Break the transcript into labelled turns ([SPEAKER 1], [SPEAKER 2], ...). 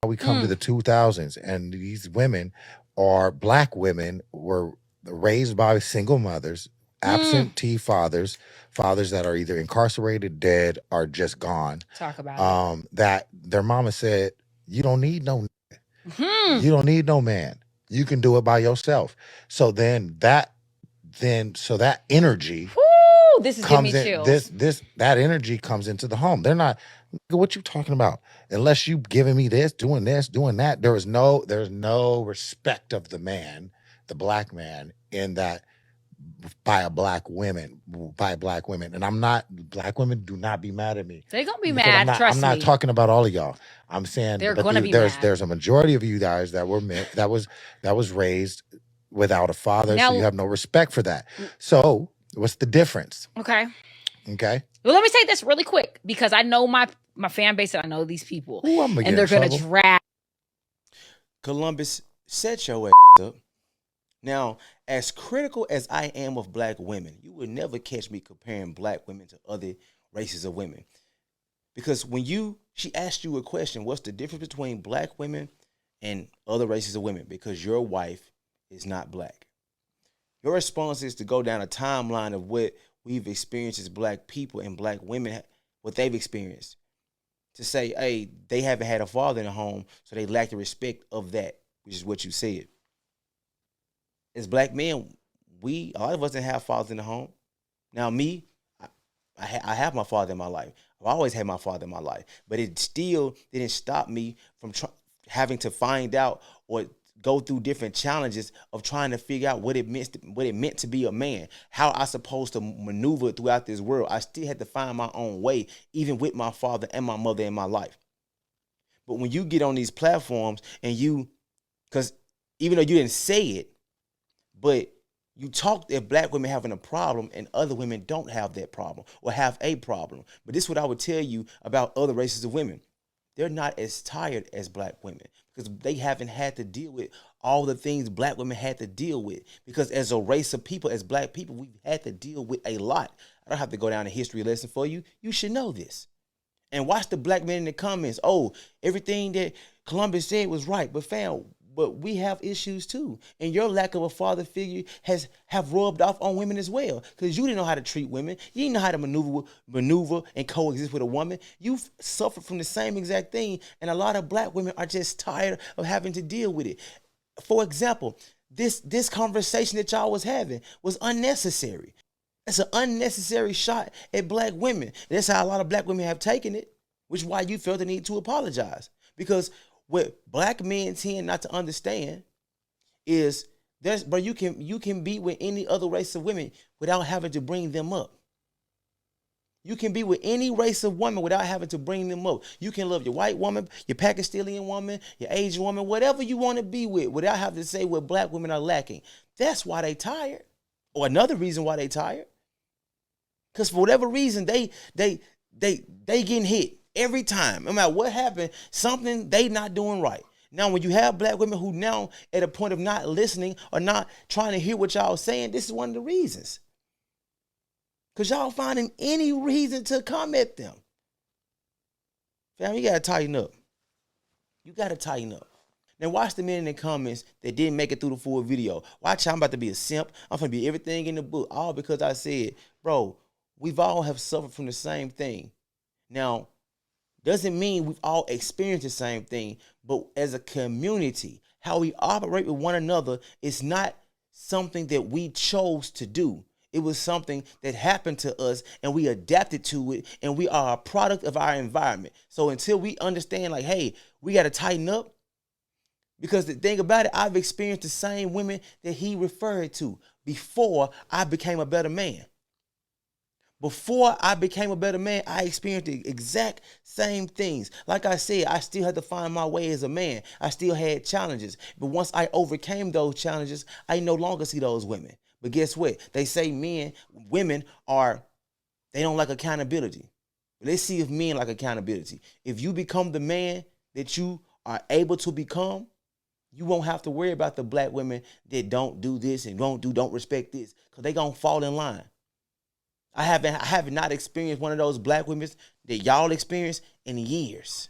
[SPEAKER 1] we come to the 2000s, and these women are black women, were raised by single mothers, absentee fathers, fathers that are either incarcerated, dead, or just gone.
[SPEAKER 2] Talk about
[SPEAKER 1] That their mama said, you don't need no
[SPEAKER 2] it.
[SPEAKER 1] you don't need no man. You can do it by yourself. So that energy
[SPEAKER 2] Woo, this is giving me
[SPEAKER 1] comes in.
[SPEAKER 2] chills.
[SPEAKER 1] That energy comes into the home. They're not, what you talking about? Unless you giving me this, doing that. There's no respect of the man, the black man, in that, by black women. And I'm not, black women, do not be mad at me.
[SPEAKER 2] They're gonna be
[SPEAKER 1] Because
[SPEAKER 2] mad. Trust
[SPEAKER 1] I'm
[SPEAKER 2] me.
[SPEAKER 1] not talking about all of y'all. I'm saying,
[SPEAKER 2] They're
[SPEAKER 1] but
[SPEAKER 2] gonna be
[SPEAKER 1] there's
[SPEAKER 2] mad.
[SPEAKER 1] a majority of you guys that was raised without a father,
[SPEAKER 2] Now-
[SPEAKER 1] so you have no respect for that. So what's the difference?
[SPEAKER 2] Okay.
[SPEAKER 1] Well,
[SPEAKER 2] let me say this really quick, because I know my fan base, and I know these people.
[SPEAKER 1] Ooh, I'm gonna
[SPEAKER 2] and
[SPEAKER 1] get
[SPEAKER 2] they're
[SPEAKER 1] in
[SPEAKER 2] gonna
[SPEAKER 1] trouble.
[SPEAKER 2] drag.
[SPEAKER 3] Columbus, set your up. Now, as critical as I am of black women, you would never catch me comparing black women to other races of women. Because when she asked you a question, what's the difference between black women and other races of women? Because your wife is not black. Your response is to go down a timeline of what we've experienced as black people and black women, what they've experienced. To say, hey, they haven't had a father in the home, so they lack the respect of that, which is what you said. As black men, a lot of us didn't have fathers in the home. Now, me, I have my father in my life. I've always had my father in my life. But it still didn't stop me from having to find out or go through different challenges of trying to figure out what it meant to be a man, how I supposed to maneuver throughout this world. I still had to find my own way, even with my father and my mother in my life. But when you get on these platforms and because even though you didn't say it, but you talk that black women having a problem and other women don't have that problem or have a problem. But this is what I would tell you about other races of women. They're not as tired as black women because they haven't had to deal with all the things black women had to deal with. Because as a race of people, as black people, we've had to deal with a lot. I don't have to go down a history lesson for you. You should know this. And watch the black men in the comments. Oh, everything that Columbus said was right. But we have issues too. And your lack of a father figure have rubbed off on women as well. Because you didn't know how to treat women. You didn't know how to maneuver and coexist with a woman. You've suffered from the same exact thing. And a lot of black women are just tired of having to deal with it. For example, this conversation that y'all was having was unnecessary. It's an unnecessary shot at black women. And that's how a lot of black women have taken it, which is why you felt the need to apologize. Because what black men tend not to understand is you can be with any other race of women without having to bring them up. You can be with any race of women without having to bring them up. You can love your white woman, your Pakistani woman, your Asian woman, whatever you want to be with, without having to say what black women are lacking. That's why they tired. Or another reason why they tired. Because for whatever reason, they getting hit every time. No matter what happened, something they not doing right. Now, when you have black women who now at a point of not listening or not trying to hear what y'all saying, this is one of the reasons. Because y'all finding any reason to come at them. Fam, you got to tighten up. You got to tighten up. Now watch the men in the comments that didn't make it through the full video. Watch, I'm about to be a simp. I'm going to be everything in the book. All because I said, bro, we've all have suffered from the same thing. Now, doesn't mean we've all experienced the same thing, but as a community, how we operate with one another is not something that we chose to do. It was something that happened to us and we adapted to it, and we are a product of our environment. So until we understand, like, hey, we got to tighten up, because the thing about it, I've experienced the same women that he referred to before I became a better man. Before I became a better man, I experienced the exact same things. Like I said, I still had to find my way as a man. I still had challenges. But once I overcame those challenges, I no longer see those women. But guess what? They say women they don't like accountability. But let's see if men like accountability. If you become the man that you are able to become, you won't have to worry about the black women that don't do this and don't respect this, because they gonna fall in line. I have not experienced one of those black women that y'all experienced in years.